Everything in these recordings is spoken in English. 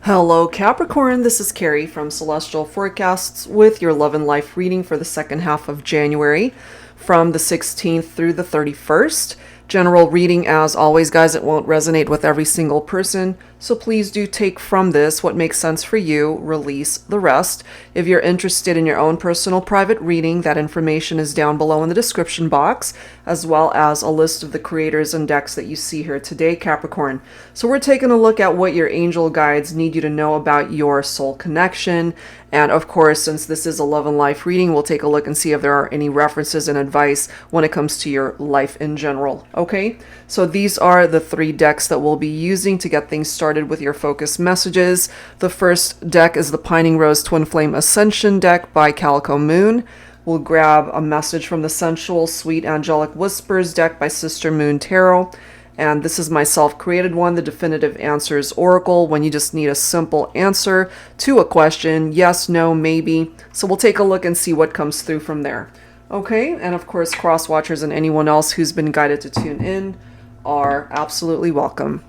Hello Capricorn, this is Carrie from Celestial Forecasts with your love and life reading for the second half of January from the 16th through the 31st. General reading as always, guys. It won't resonate with every single person, so please do take from this what makes sense for you, release the rest. If you're interested in your own personal private reading, that information is down below in the description box, as well as a list of the creators and decks that you see here today, Capricorn. So we're taking a look at what your angel guides need you to know about your soul connection. And of course, since this is a love and life reading, we'll take a look and see if there are any references and advice when it comes to your life in general. Okay, so these are the three decks that we'll be using to get things started with your focus messages. The first deck is the Pining Rose Twin Flame Ascension deck by Calico Moon. We'll grab a message from the Sensual Sweet Angelic Whispers deck by Sister Moon Tarot. And this is my self-created one, the Definitive Answers Oracle, when you just need a simple answer to a question, yes, no, maybe. So we'll take a look and see what comes through from there. Okay, and of course, cross-watchers and anyone else who's been guided to tune in are absolutely welcome.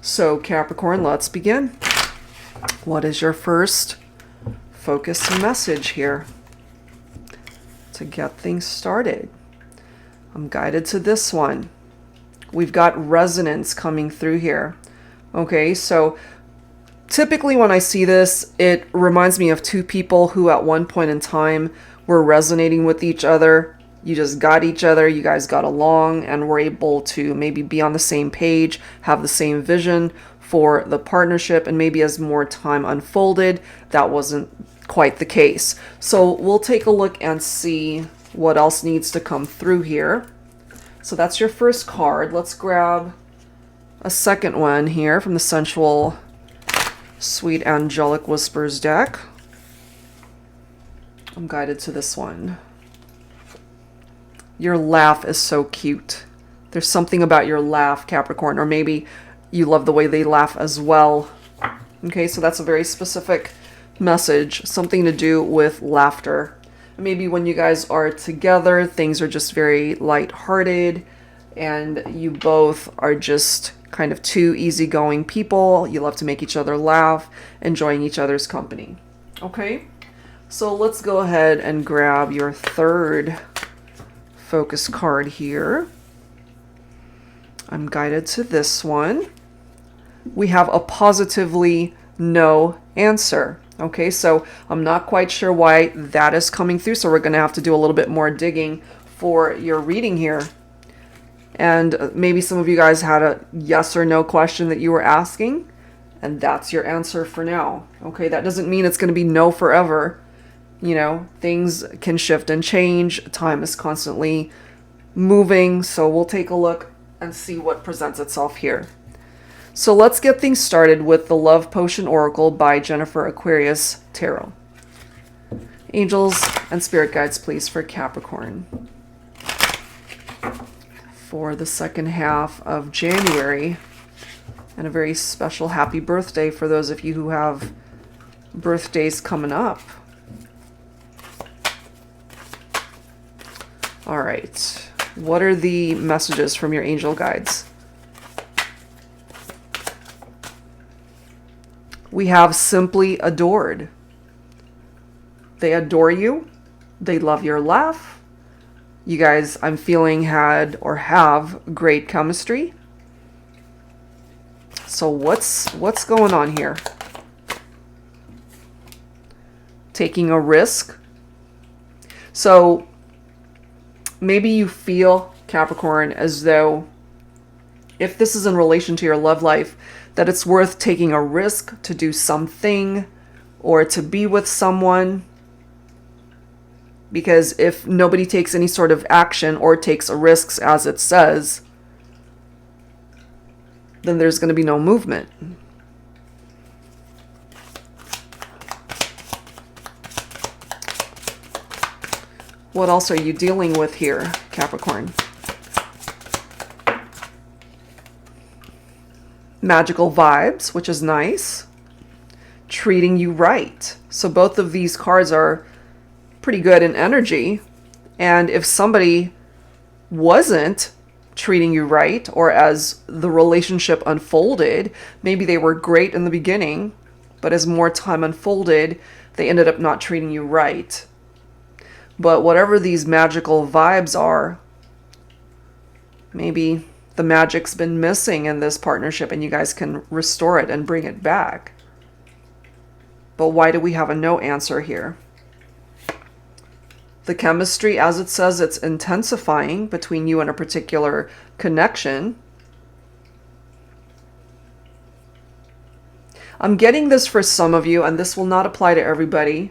So Capricorn, let's begin. What is your first focus message here to get things started? I'm guided to this one. We've got resonance coming through here. Okay, so typically when I see this, it reminds me of two people who at one point in time were resonating with each other. You just got each other, you guys got along, and were able to maybe be on the same page, have the same vision for the partnership, and maybe as more time unfolded, that wasn't quite the case. So we'll take a look and see what else needs to come through here. So that's your first card. Let's grab a second one here from the Sensual Sweet Angelic Whispers deck. I'm guided to this one. Your laugh is so cute. There's something about your laugh, Capricorn, or maybe you love the way they laugh as well. Okay, so that's a very specific message, something to do with laughter. Maybe when you guys are together, things are just very lighthearted, and you both are just kind of two easygoing people. You love to make each other laugh, enjoying each other's company. Okay, so let's go ahead and grab your third focus card here. I'm guided to this one. We have a positively no answer. Okay, so I'm not quite sure why that is coming through, so we're going to have to do a little bit more digging for your reading here. And maybe some of you guys had a yes or no question that you were asking, and that's your answer for now. Okay, that doesn't mean it's going to be no forever. You know, things can shift and change. Time is constantly moving, so we'll take a look and see what presents itself here. So let's get things started with the Love Potion Oracle by Jennifer Aquarius Tarot. Angels and spirit guides, please, for Capricorn. For the second half of January, and a very special happy birthday for those of you who have birthdays coming up. All right, what are the messages from your angel guides? We have simply adored. They adore you. They love your laugh. You guys, I'm feeling, had or have great chemistry. So what's going on here? Taking a risk. So maybe you feel, Capricorn, as though if this is in relation to your love life, that it's worth taking a risk to do something or to be with someone. Because if nobody takes any sort of action or takes a risk, as it says, then there's going to be no movement. What else are you dealing with here, Capricorn? Magical vibes, which is nice. Treating you right. So both of these cards are pretty good in energy. And if somebody wasn't treating you right, or as the relationship unfolded, maybe they were great in the beginning, but as more time unfolded, they ended up not treating you right. But whatever these magical vibes are, maybe the magic's been missing in this partnership and you guys can restore it and bring it back. But why do we have a no answer here? The chemistry, as it says, it's intensifying between you and a particular connection. I'm getting this for some of you, and this will not apply to everybody.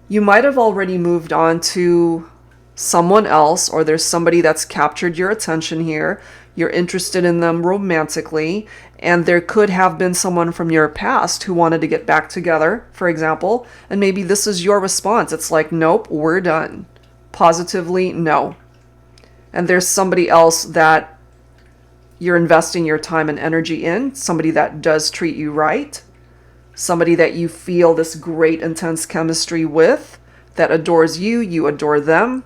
You might have already moved on to someone else, or there's somebody that's captured your attention here. You're interested in them romantically, and there could have been someone from your past who wanted to get back together, for example, and maybe this is your response. It's like, nope, we're done. Positively, no. And there's somebody else that you're investing your time and energy in, somebody that does treat you right, somebody that you feel this great intense chemistry with, that adores you, you adore them.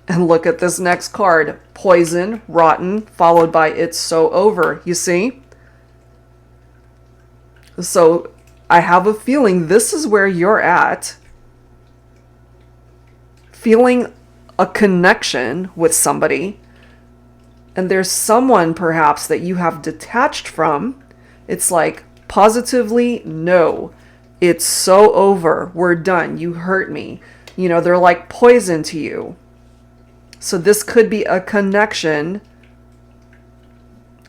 And look at this next card, poison, rotten, followed by it's so over, you see? So I have a feeling this is where you're at, feeling a connection with somebody, and there's someone perhaps that you have detached from. It's like, positively, no, it's so over, we're done, you hurt me. You know, they're like poison to you. So this could be a connection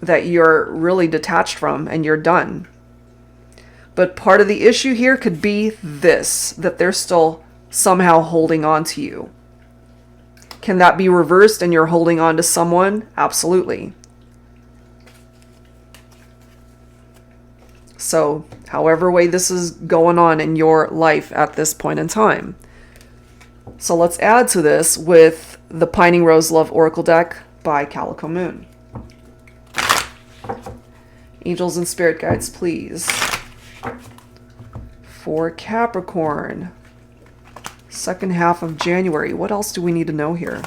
that you're really detached from and you're done. But part of the issue here could be this, that they're still somehow holding on to you. Can that be reversed and you're holding on to someone? Absolutely. So, however way this is going on in your life at this point in time. So let's add to this with the Pining Rose Love Oracle deck by Calico Moon. Angels and spirit guides, please. For Capricorn, second half of January. What else do we need to know here?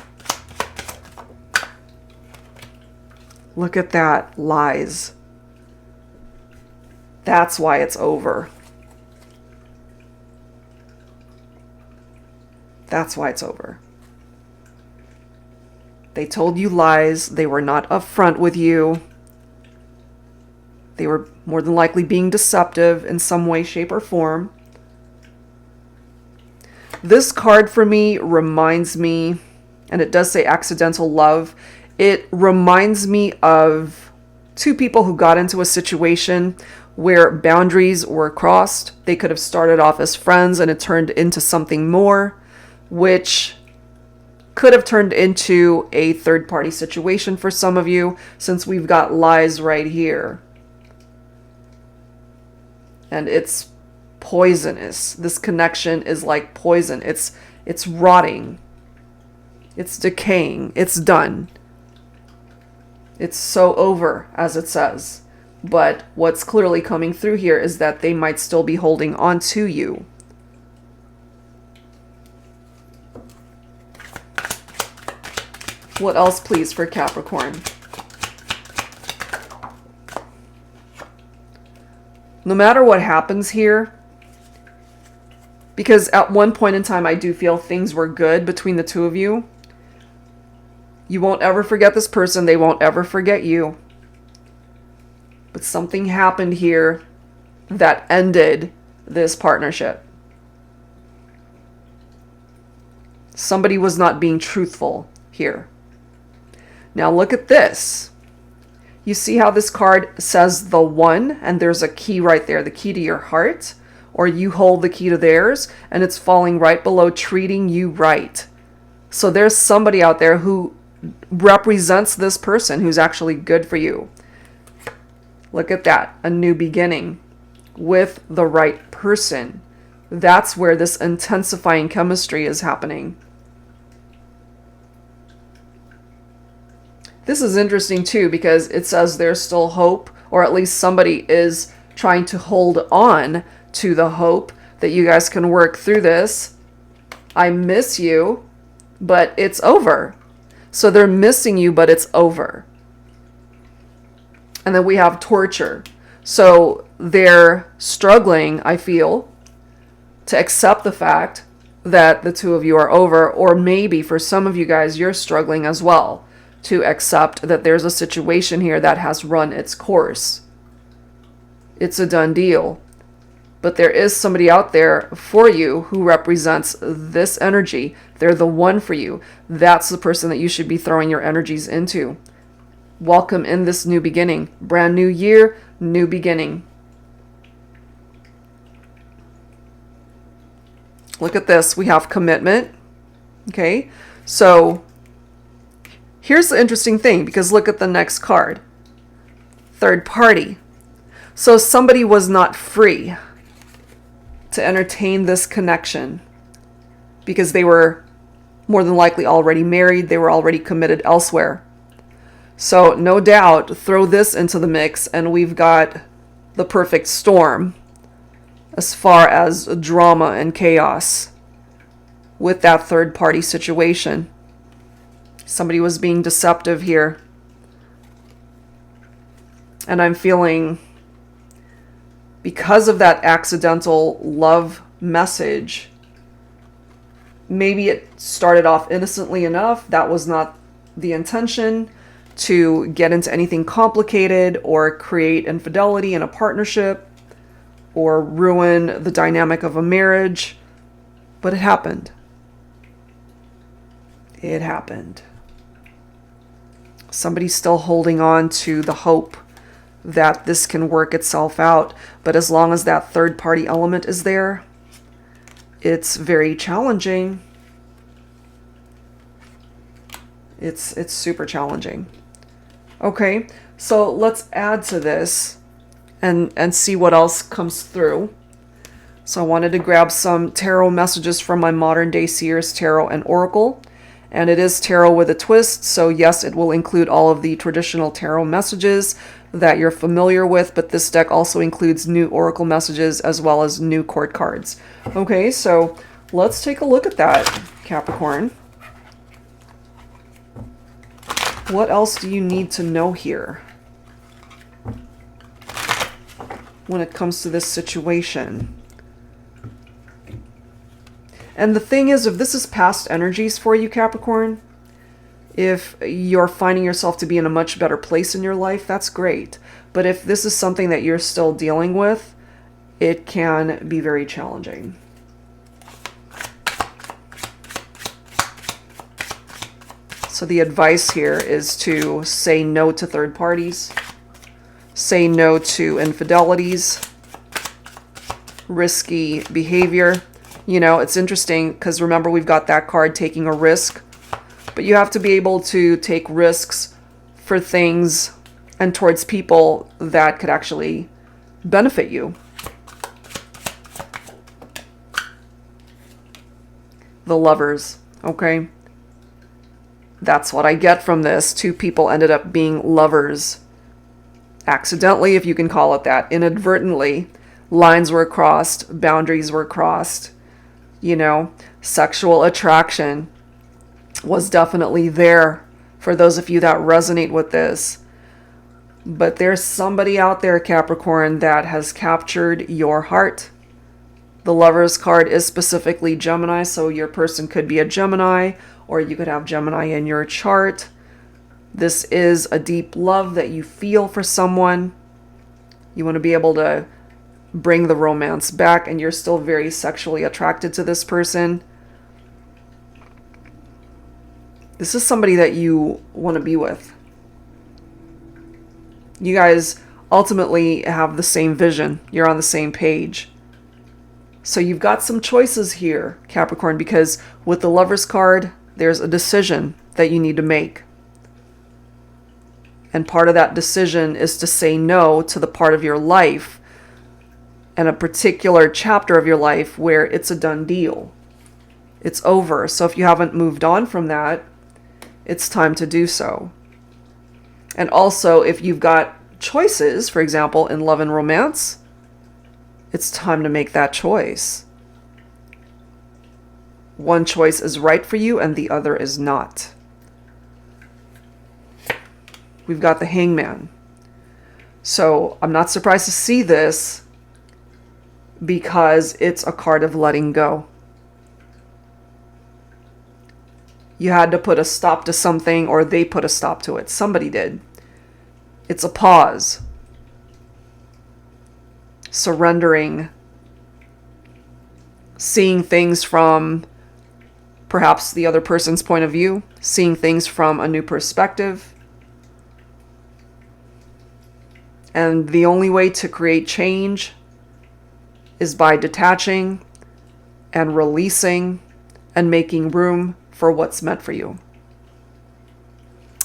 Look at that. Lies. That's why it's over. That's why it's over. They told you lies. They were not upfront with you. They were more than likely being deceptive in some way, shape, or form. This card for me reminds me, and it does say accidental love, it reminds me of two people who got into a situation where boundaries were crossed. They could have started off as friends and it turned into something more, which could have turned into a third-party situation for some of you, since we've got lies right here. And it's poisonous. This connection is like poison. It's rotting. It's decaying. It's done. It's so over, as it says. But what's clearly coming through here is that they might still be holding on to you. What else, please, for Capricorn? No matter what happens here, because at one point in time I do feel things were good between the two of you. You won't ever forget this person. They won't ever forget you. But something happened here that ended this partnership. Somebody was not being truthful here. Now look at this. You see how this card says the one, and there's a key right there, the key to your heart, or you hold the key to theirs, and it's falling right below treating you right. So there's somebody out there who represents this person who's actually good for you. Look at that, a new beginning with the right person. That's where this intensifying chemistry is happening. This is interesting too, because it says there's still hope, or at least somebody is trying to hold on to the hope that you guys can work through this. I miss you, but it's over. So they're missing you, but it's over. And then we have torture. So they're struggling, I feel, to accept the fact that the two of you are over, or maybe for some of you guys, you're struggling as well to accept that there's a situation here that has run its course. It's a done deal. But there is somebody out there for you who represents this energy. They're the one for you. That's the person that you should be throwing your energies into. Welcome in this new beginning. Brand new year, new beginning. Look at this. We have commitment. Okay. So here's the interesting thing, because look at the next card. Third party. So somebody was not free to entertain this connection because they were more than likely already married. They were already committed elsewhere. So no doubt, throw this into the mix and we've got the perfect storm as far as drama and chaos with that third party situation. Somebody was being deceptive here. And I'm feeling, because of that accidental love message, maybe it started off innocently enough. That was not the intention, to get into anything complicated or create infidelity in a partnership or ruin the dynamic of a marriage. But it happened. It happened. Somebody's still holding on to the hope that this can work itself out. But as long as that third party element is there, it's very challenging. It's super challenging. Okay, so let's add to this and see what else comes through. So I wanted to grab some tarot messages from my Modern Day Seers Tarot and Oracle. And it is tarot with a twist. So yes, it will include all of the traditional tarot messages that you're familiar with, but this deck also includes new oracle messages as well as new court cards. Okay, so let's take a look at that, Capricorn. What else do you need to know here when it comes to this situation? And the thing is, if this is past energies for you, Capricorn, if you're finding yourself to be in a much better place in your life, that's great. But if this is something that you're still dealing with, it can be very challenging. So the advice here is to say no to third parties, say no to infidelities, risky behavior. You know, it's interesting because remember, we've got that card, taking a risk. But you have to be able to take risks for things and towards people that could actually benefit you. The Lovers, okay? That's what I get from this. Two people ended up being lovers. Accidentally, if you can call it that. Inadvertently. Lines were crossed. Boundaries were crossed. You know, sexual attraction was definitely there for those of you that resonate with this. But there's somebody out there, Capricorn, that has captured your heart. The Lovers card is specifically Gemini, so your person could be a Gemini, or you could have Gemini in your chart. This is a deep love that you feel for someone. You want to be able to bring the romance back, and you're still very sexually attracted to this person. This is somebody that you want to be with. You guys ultimately have the same vision. You're on the same page. So you've got some choices here, Capricorn, because with the Lovers card, there's a decision that you need to make. And part of that decision is to say no to the part of your life and a particular chapter of your life where it's a done deal. It's over. So if you haven't moved on from that, it's time to do so. And also, if you've got choices, for example, in love and romance, it's time to make that choice. One choice is right for you and the other is not. we've got the Hangman. So I'm not surprised to see this because it's a card of letting go. You had to put a stop to something, or they put a stop to it. Somebody did. It's a pause. Surrendering. Seeing things from perhaps the other person's point of view. Seeing things from a new perspective. And the only way to create change is by detaching and releasing and making room for what's meant for you.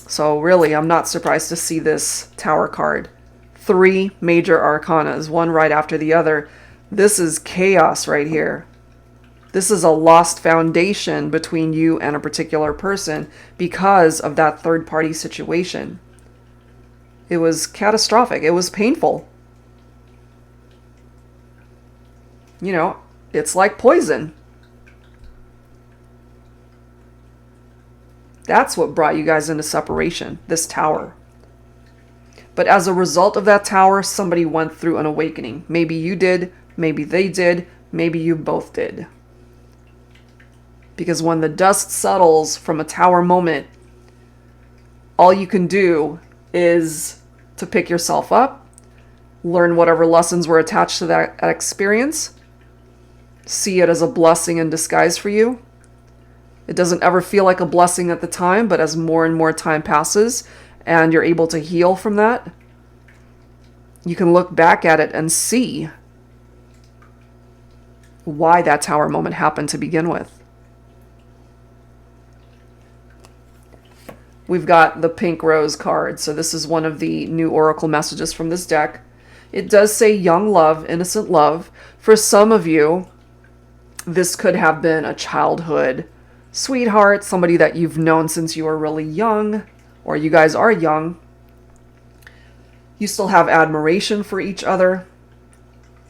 So really, I'm not surprised to see this Tower card. 3 major arcanas, one right after the other. This is chaos right here. This is a lost foundation between you and a particular person because of that third-party situation. It was catastrophic. It was painful. You know, it's like poison. That's what brought you guys into separation, this Tower. But as a result of that Tower, somebody went through an awakening. Maybe you did, maybe they did, maybe you both did. Because when the dust settles from a Tower moment, all you can do is to pick yourself up, learn whatever lessons were attached to that experience, see it as a blessing in disguise for you. It doesn't ever feel like a blessing at the time, but as more and more time passes and you're able to heal from that, you can look back at it and see why that Tower moment happened to begin with. We've got the Pink Rose card. So this is one of the new oracle messages from this deck. It does say young love, innocent love. For some of you, this could have been a childhood sweetheart, somebody that you've known since you were really young, or you guys are young. You still have admiration for each other.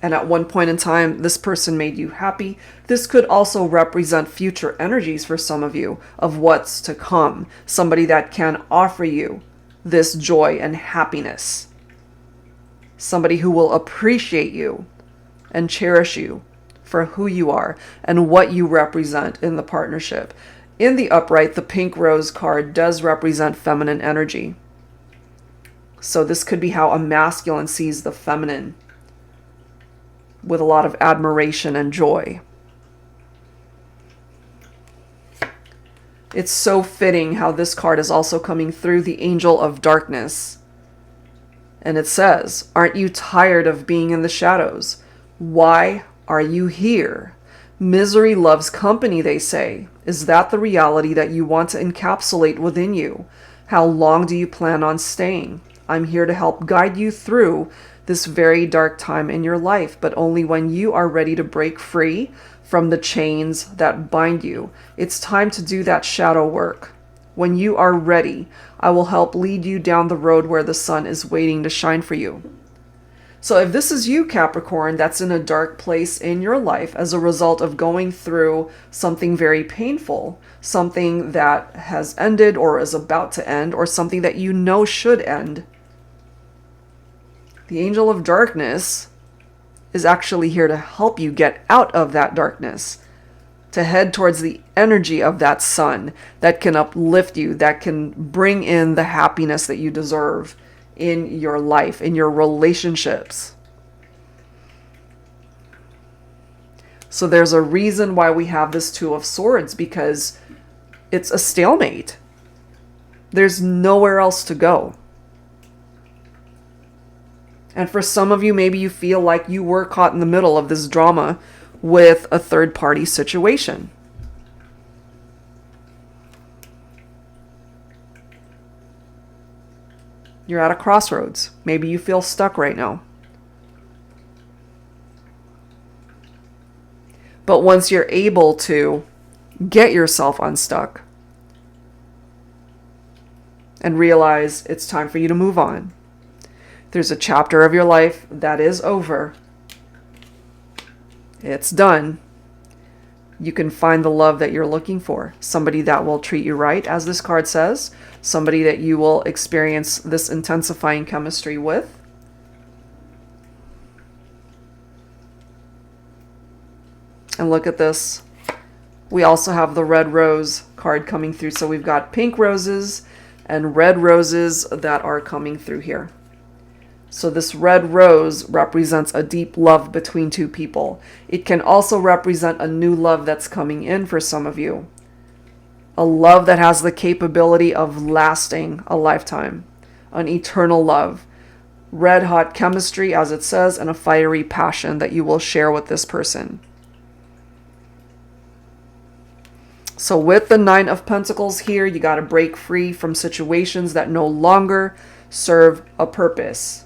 And at one point in time, this person made you happy. This could also represent future energies for some of you of what's to come. Somebody that can offer you this joy and happiness. Somebody who will appreciate you and cherish you for who you are and what you represent in the partnership. In the upright, the Pink Rose card does represent feminine energy. So this could be how a masculine sees the feminine, with a lot of admiration and joy. It's so fitting how this card is also coming through the Angel of Darkness. And it says, aren't you tired of being in the shadows? Why are you here? Misery loves company, they say. Is that the reality that you want to encapsulate within you? How long do you plan on staying? I'm here to help guide you through this very dark time in your life, but only when you are ready to break free from the chains that bind you. It's time to do that shadow work. When you are ready, I will help lead you down the road where the sun is waiting to shine for you. So if this is you, Capricorn, that's in a dark place in your life as a result of going through something very painful, something that has ended or is about to end, or something that you know should end, the Angel of Darkness is actually here to help you get out of that darkness, to head towards the energy of that sun that can uplift you, that can bring in the happiness that you deserve in your life, in your relationships. So there's a reason why we have this Two of Swords, because it's a stalemate. There's nowhere else to go. And for some of you, maybe you feel like you were caught in the middle of this drama with a third-party situation. You're at a crossroads. Maybe you feel stuck right now. But once you're able to get yourself unstuck and realize it's time for you to move on, there's a chapter of your life that is over. It's done. you can find the love that you're looking for. Somebody that will treat you right, as this card says. Somebody that you will experience this intensifying chemistry with. And look at this. We also have the red rose card coming through. So we've got pink roses and red roses that are coming through here. So this red rose represents a deep love between two people. It can also represent a new love that's coming in for some of you. A love that has the capability of lasting a lifetime. An eternal love. Red hot chemistry, as it says, and a fiery passion that you will share with this person. So with the Nine of Pentacles here, you got to break free from situations that no longer serve a purpose.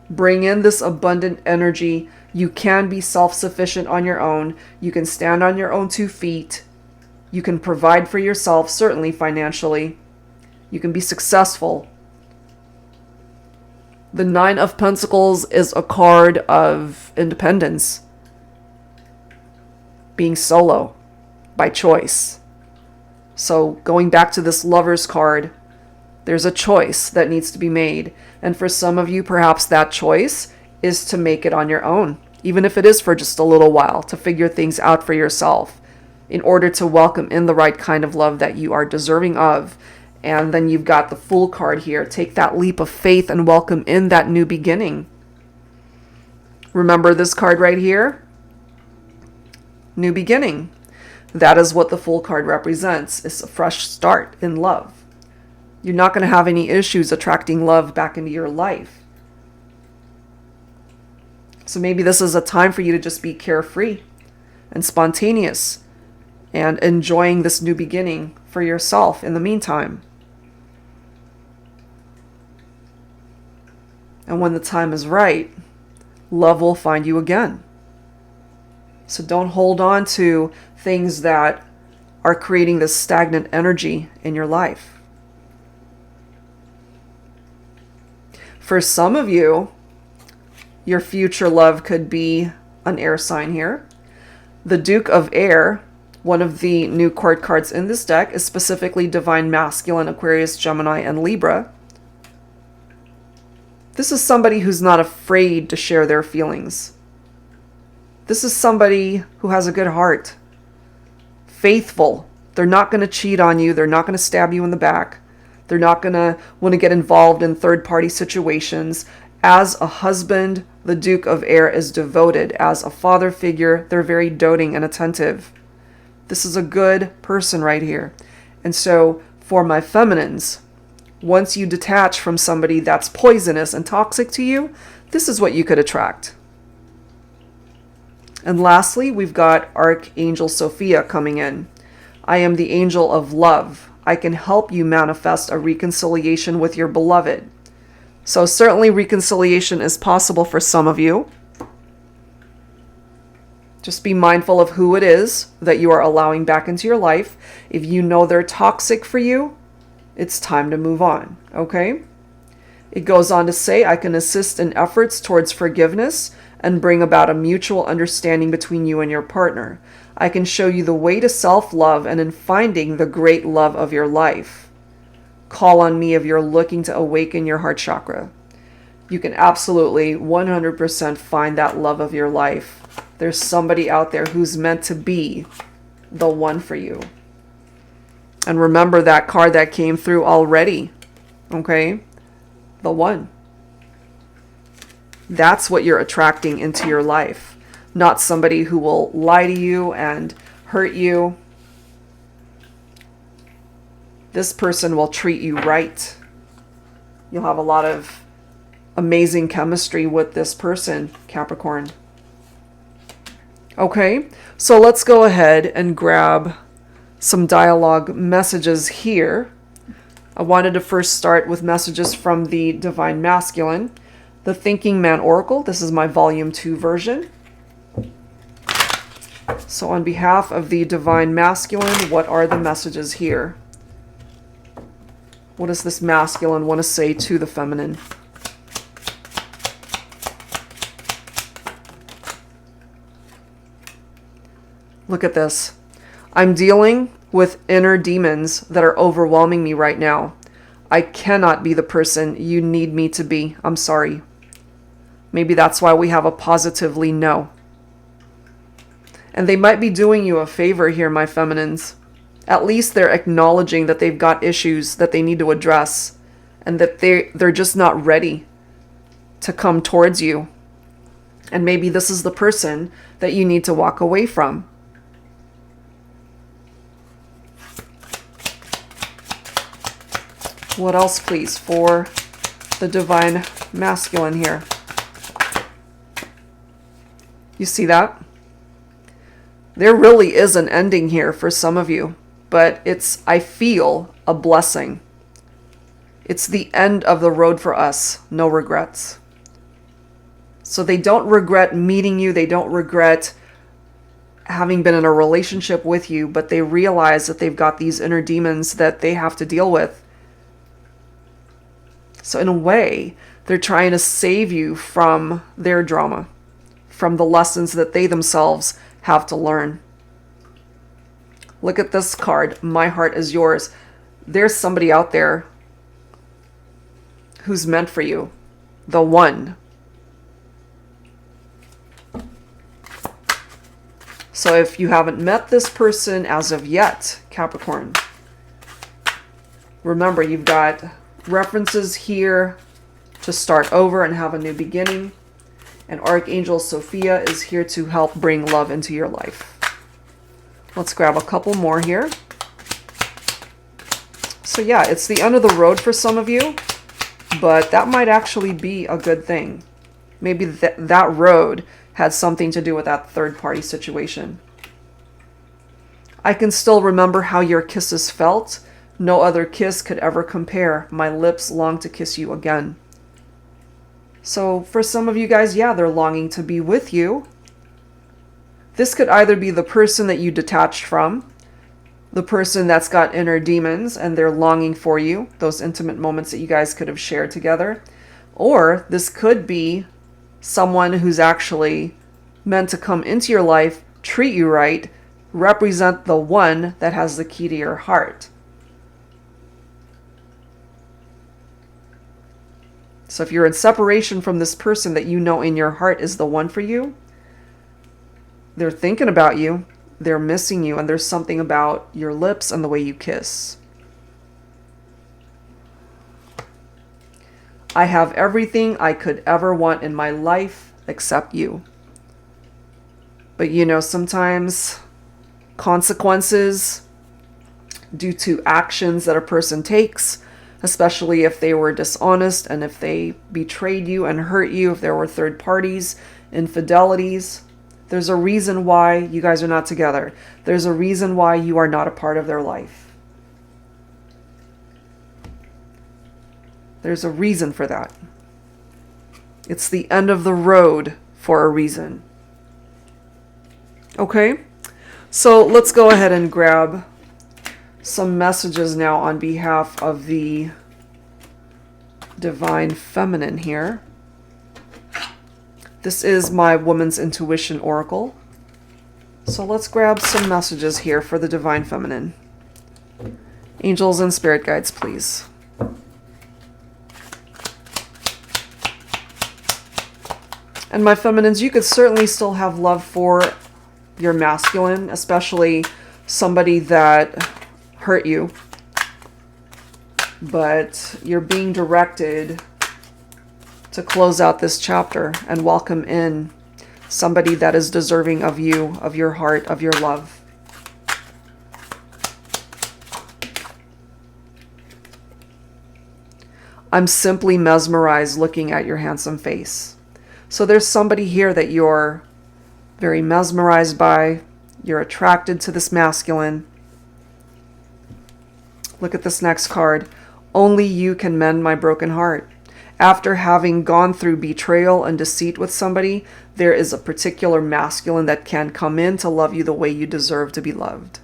Bring in this abundant energy. You can be self-sufficient on your own. You can stand on your own 2 feet. You can provide for yourself, certainly financially. You can be successful. The Nine of Pentacles is a card of independence. Being solo by choice. So going back to this Lover's card, there's a choice that needs to be made. And for some of you, perhaps that choice is to make it on your own, even if it is for just a little while, to figure things out for yourself in order to welcome in the right kind of love that you are deserving of. And then you've got the Fool card here. Take that leap of faith and welcome in that new beginning. Remember this card right here? New beginning. That is what the Fool card represents. It's a fresh start in love. You're not going to have any issues attracting love back into your life. So maybe this is a time for you to just be carefree and spontaneous and enjoying this new beginning for yourself in the meantime. And when the time is right, love will find you again. So don't hold on to things that are creating this stagnant energy in your life. For some of you, your future love could be an air sign here. The Duke of Air, one of the new court cards in this deck, is specifically Divine Masculine, Aquarius, Gemini, and Libra. This is somebody who's not afraid to share their feelings. This is somebody who has a good heart. Faithful. They're not going to cheat on you. They're not going to stab you in the back. They're not going to want to get involved in third-party situations. As a husband, the Duke of Air is devoted. As a father figure, they're very doting and attentive. This is a good person right here. And so, for my feminines, once you detach from somebody that's poisonous and toxic to you, this is what you could attract. And lastly, we've got Archangel Sophia coming in. I am the angel of love. I can help you manifest a reconciliation with your beloved. So certainly reconciliation is possible for some of you. Just be mindful of who it is that you are allowing back into your life. If you know they're toxic for you, it's time to move on, okay? It goes on to say, I can assist in efforts towards forgiveness and bring about a mutual understanding between you and your partner. I can show you the way to self-love and in finding the great love of your life. Call on me if you're looking to awaken your heart chakra. You can absolutely 100% find that love of your life. There's somebody out there who's meant to be the one for you. And remember that card that came through already, okay? The one. That's what you're attracting into your life. Not somebody who will lie to you and hurt you. This person will treat you right. You'll have a lot of amazing chemistry with this person, Capricorn. Okay, so let's go ahead and grab some dialogue messages here. I wanted to first start with messages from the Divine Masculine, the Thinking Man Oracle. This is my Volume 2 version. So on behalf of the Divine Masculine, what are the messages here? What does this masculine want to say to the feminine? Look at this. I'm dealing with inner demons that are overwhelming me right now. I cannot be the person you need me to be. I'm sorry. Maybe that's why we have a positively no. And they might be doing you a favor here, my feminines. At least they're acknowledging that they've got issues that they need to address and that they're just not ready to come towards you. And maybe this is the person that you need to walk away from. What else, please, for the divine masculine here? You see that? There really is an ending here for some of you, but it's, I feel, a blessing. It's the end of the road for us. No regrets. So they don't regret meeting you. They don't regret having been in a relationship with you, but they realize that they've got these inner demons that they have to deal with. So in a way, they're trying to save you from their drama, from the lessons that they themselves have to learn. Look at this card. My heart is yours. There's somebody out there who's meant for you. The one. So if you haven't met this person as of yet, Capricorn, remember you've got references here to start over and have a new beginning. And Archangel Sophia is here to help bring love into your life. Let's grab a couple more here. So yeah, it's the end of the road for some of you, but that might actually be a good thing. Maybe that road had something to do with that third party situation. I can still remember how your kisses felt. No other kiss could ever compare. My lips long to kiss you again. So for some of you guys, yeah, they're longing to be with you. This could either be the person that you detached from, the person that's got inner demons and they're longing for you, those intimate moments that you guys could have shared together. Or this could be someone who's actually meant to come into your life, treat you right, represent the one that has the key to your heart. So if you're in separation from this person that you know in your heart is the one for you, they're thinking about you, they're missing you, and there's something about your lips and the way you kiss. I have everything I could ever want in my life except you. But you know, sometimes consequences due to actions that a person takes, especially if they were dishonest and if they betrayed you and hurt you, if there were third parties, infidelities. There's a reason why you guys are not together. There's a reason why you are not a part of their life. There's a reason for that. It's the end of the road for a reason. Okay? So let's go ahead and grab some messages now on behalf of the Divine Feminine here. This is my Woman's Intuition Oracle. So let's grab some messages here for the Divine Feminine. Angels and Spirit Guides, please. And my feminines, you could certainly still have love for your masculine, especially somebody that hurt you. But you're being directed to close out this chapter and welcome in somebody that is deserving of you, of your heart, of your love. I'm simply mesmerized looking at your handsome face. So there's somebody here that you're very mesmerized by. You're attracted to this masculine. Look at this next card. Only you can mend my broken heart. After having gone through betrayal and deceit with somebody, there is a particular masculine that can come in to love you the way you deserve to be loved.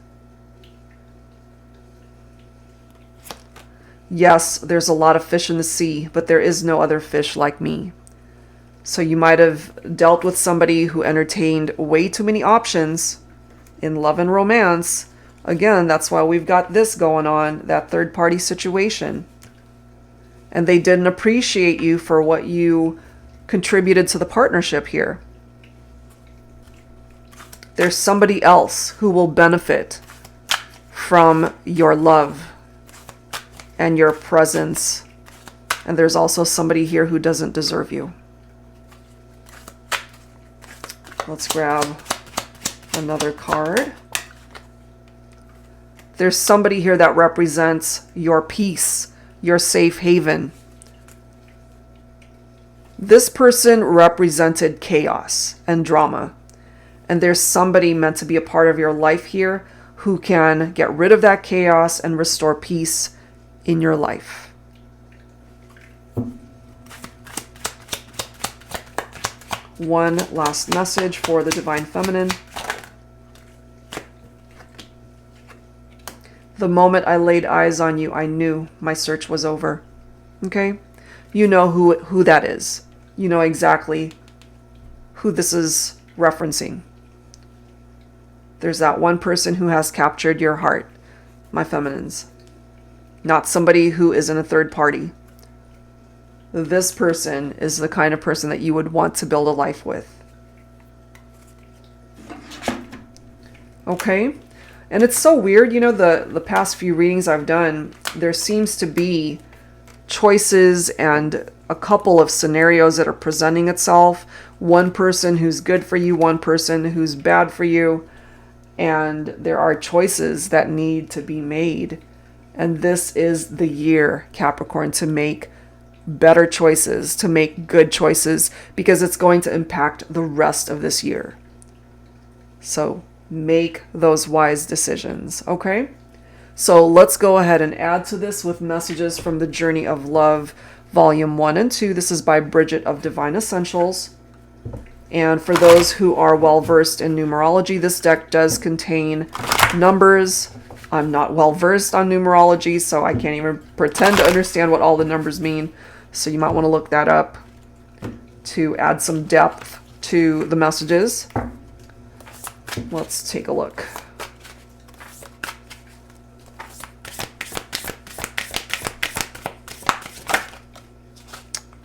Yes, there's a lot of fish in the sea, but there is no other fish like me. So you might have dealt with somebody who entertained way too many options in love and romance, again, that's why we've got this going on, that third party situation. And they didn't appreciate you for what you contributed to the partnership here. There's somebody else who will benefit from your love and your presence. And there's also somebody here who doesn't deserve you. Let's grab another card. There's somebody here that represents your peace, your safe haven. This person represented chaos and drama. And there's somebody meant to be a part of your life here who can get rid of that chaos and restore peace in your life. One last message for the Divine Feminine. The moment I laid eyes on you, I knew my search was over. Okay? You know who that is. You know exactly who this is referencing. There's that one person who has captured your heart, my feminines. Not somebody who is in a third party. This person is the kind of person that you would want to build a life with. Okay? And it's so weird, you know, the past few readings I've done, there seems to be choices and a couple of scenarios that are presenting itself. One person who's good for you, one person who's bad for you. And there are choices that need to be made. And this is the year, Capricorn, to make better choices, to make good choices, because it's going to impact the rest of this year. So make those wise decisions, okay? So let's go ahead and add to this with messages from the Journey of Love, Volume 1 and 2. This is by Bridget of Divine Essentials. And for those who are well-versed in numerology, this deck does contain numbers. I'm not well-versed on numerology, so I can't even pretend to understand what all the numbers mean. So you might want to look that up to add some depth to the messages. Let's take a look.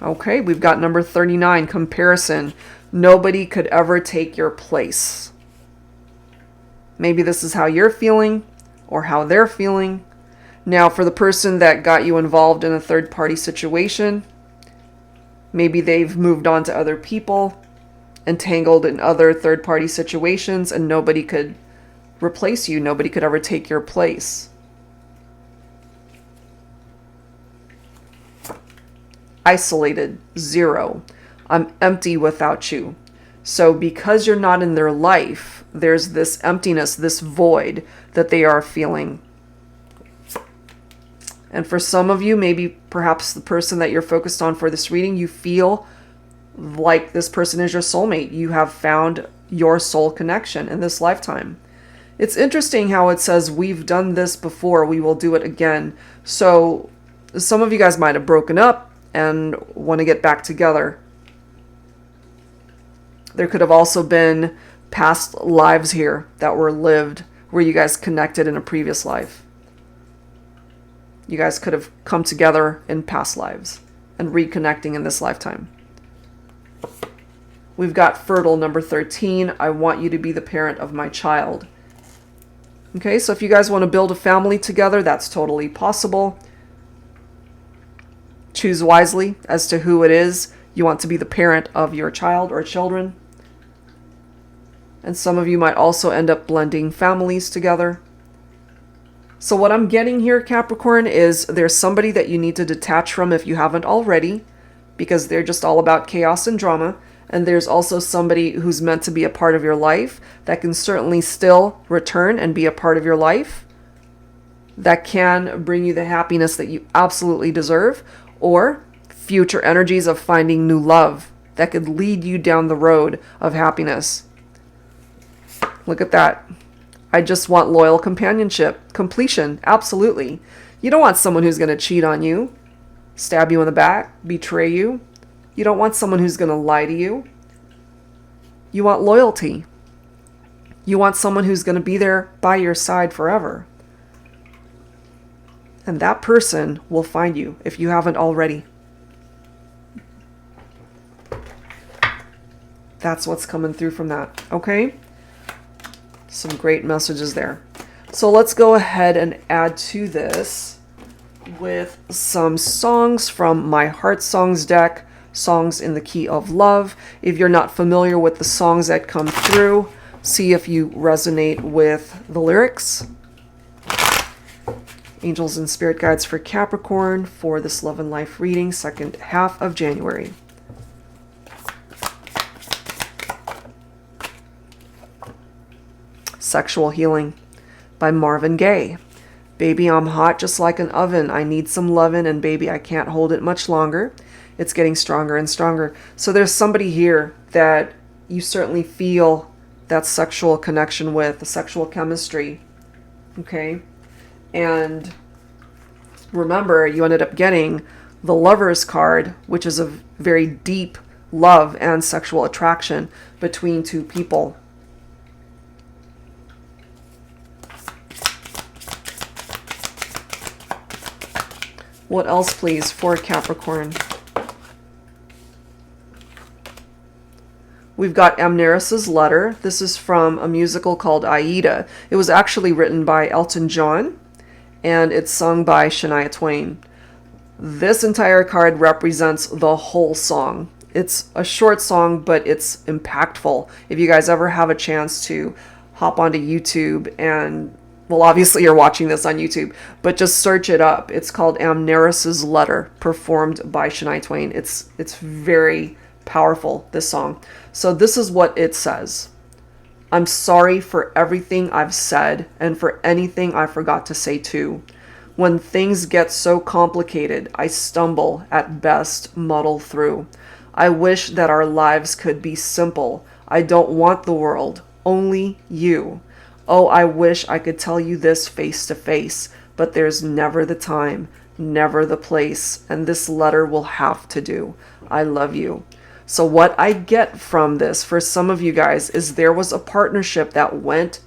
Okay, we've got number 39, comparison. Nobody could ever take your place. Maybe this is how you're feeling or how they're feeling. Now, for the person that got you involved in a third-party situation, maybe they've moved on to other people, entangled in other third-party situations, and nobody could replace you. Nobody could ever take your place. Isolated, zero. I'm empty without you. So because you're not in their life, there's this emptiness, this void that they are feeling. And for some of you, maybe perhaps the person that you're focused on for this reading, you feel like this person is your soulmate. You have found your soul connection in this lifetime. It's interesting how it says, we've done this before, we will do it again. So some of you guys might have broken up and want to get back together. There could have also been past lives here that were lived where you guys connected in a previous life. You guys could have come together in past lives and reconnecting in this lifetime. We've got fertile, number 13. I want you to be the parent of my child. Okay, so if you guys want to build a family together, that's totally possible. Choose wisely as to who it is you want to be the parent of your child or children. And some of you might also end up blending families together. So what I'm getting here, Capricorn, is there's somebody that you need to detach from if you haven't already, because they're just all about chaos and drama. And there's also somebody who's meant to be a part of your life that can certainly still return and be a part of your life, that can bring you the happiness that you absolutely deserve, or future energies of finding new love that could lead you down the road of happiness. Look at that. I just want loyal companionship. Completion. Absolutely. You don't want someone who's going to cheat on you, stab you in the back, betray you. You don't want someone who's going to lie to you. You want loyalty. You want someone who's going to be there by your side forever. And that person will find you if you haven't already. That's what's coming through from that, okay? Some great messages there. So let's go ahead and add to this with some songs from my Heart Songs deck, Songs in the Key of Love. If you're not familiar with the songs that come through, see if you resonate with the lyrics. Angels and Spirit Guides for Capricorn for this Love and Life reading, second half of January. Sexual Healing by Marvin Gaye. Baby, I'm hot just like an oven. I need some lovin', and baby, I can't hold it much longer. It's getting stronger and stronger. So there's somebody here that you certainly feel that sexual connection with, the sexual chemistry. Okay? And remember, you ended up getting the Lover's card, which is a very deep love and sexual attraction between two people. What else, please, for Capricorn? We've got Amneris's Letter. This is from a musical called Aida. It was actually written by Elton John, and it's sung by Shania Twain. This entire card represents the whole song. It's a short song, but it's impactful. If you guys ever have a chance to hop onto YouTube and, well, obviously you're watching this on YouTube, but just search it up. It's called Amneris's Letter, performed by Shania Twain. It's very powerful, this song. So this is what it says. I'm sorry for everything I've said and for anything I forgot to say too. When things get so complicated, I stumble, at best, muddle through. I wish that our lives could be simple. I don't want the world, only you. Oh, I wish I could tell you this face to face, but there's never the time, never the place, and this letter will have to do. I love you. So what I get from this, for some of you guys, is there was a partnership that went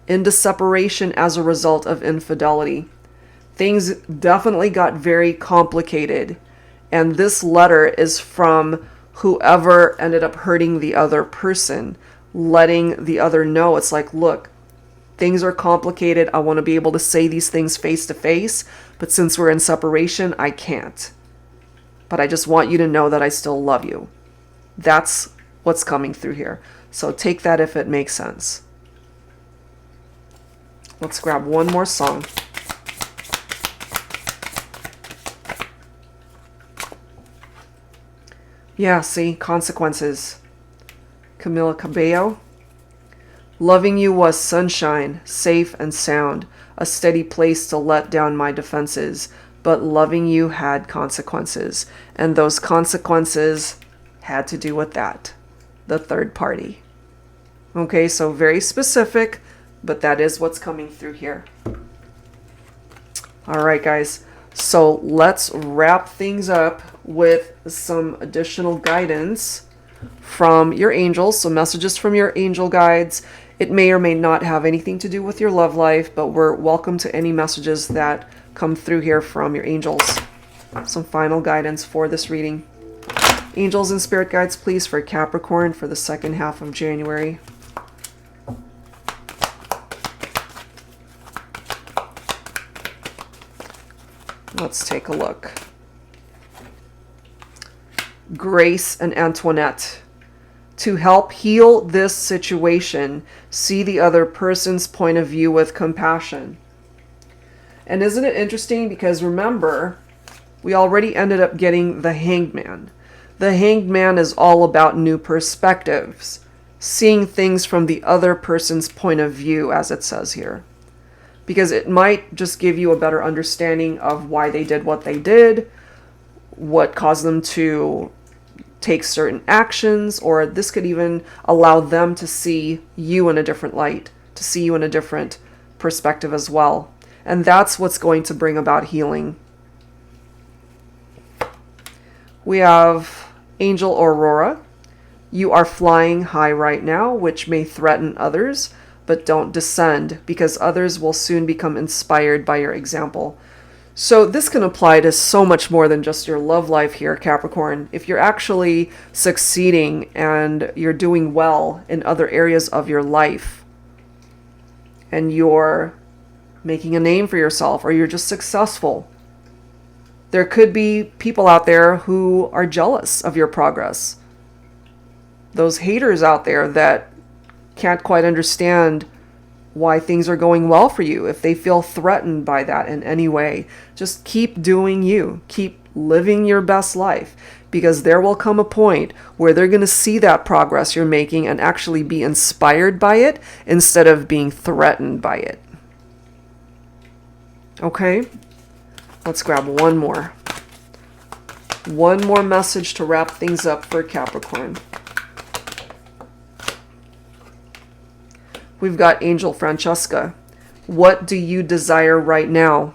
into separation as a result of infidelity. Things definitely got very complicated, and this letter is from whoever ended up hurting the other person, letting the other know. It's like, look, things are complicated. I want to be able to say these things face to face, but since we're in separation, I can't. But I just want you to know that I still love you. That's what's coming through here. So take that if it makes sense. Let's grab one more song. Yeah, see, Consequences. Camila Cabello. Loving you was sunshine, safe and sound, a steady place to let down my defenses. But loving you had consequences, and those consequences had to do with that, the third party. Okay, so very specific, but that is what's coming through here. All right, guys. So let's wrap things up with some additional guidance from your angels. So messages from your angel guides. It may or may not have anything to do with your love life, but we're welcome to any messages that come through here from your angels. Some final guidance for this reading. Angels and spirit guides, please, for Capricorn for the second half of January. Let's take a look. Grace and Antoinette. To help heal this situation, see the other person's point of view with compassion. And isn't it interesting? Because remember, we already ended up getting the Hanged Man. The Hanged Man is all about new perspectives, seeing things from the other person's point of view, as it says here. Because it might just give you a better understanding of why they did what they did, what caused them to take certain actions, or this could even allow them to see you in a different light, to see you in a different perspective as well. And that's what's going to bring about healing. We have Angel Aurora. You are flying high right now, which may threaten others, but don't descend, because others will soon become inspired by your example. So this can apply to so much more than just your love life here, Capricorn. If you're actually succeeding and you're doing well in other areas of your life, and you're making a name for yourself, or you're just successful, there could be people out there who are jealous of your progress. Those haters out there that can't quite understand why things are going well for you, if they feel threatened by that in any way. Just keep doing you. Keep living your best life, because there will come a point where they're going to see that progress you're making and actually be inspired by it instead of being threatened by it. Okay? Let's grab one more. One more message to wrap things up for Capricorn. We've got Angel Francesca. What do you desire right now?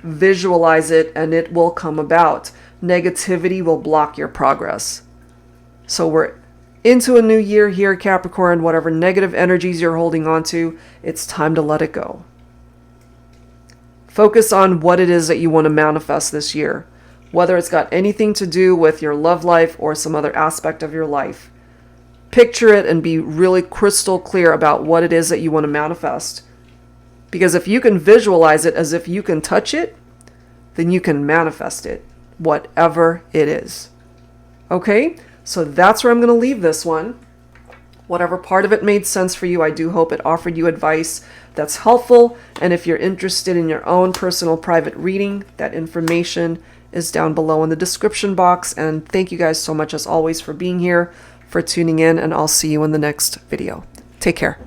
Visualize it and it will come about. Negativity will block your progress. So we're into a new year here, Capricorn. Whatever negative energies you're holding on to, it's time to let it go. Focus on what it is that you want to manifest this year, whether it's got anything to do with your love life or some other aspect of your life. Picture it and be really crystal clear about what it is that you want to manifest. Because if you can visualize it as if you can touch it, then you can manifest it, whatever it is. Okay? So that's where I'm going to leave this one. Whatever part of it made sense for you, I do hope it offered you advice that's helpful. And if you're interested in your own personal private reading, that information is down below in the description box. And thank you guys so much, as always, for being here, for tuning in, and I'll see you in the next video. Take care.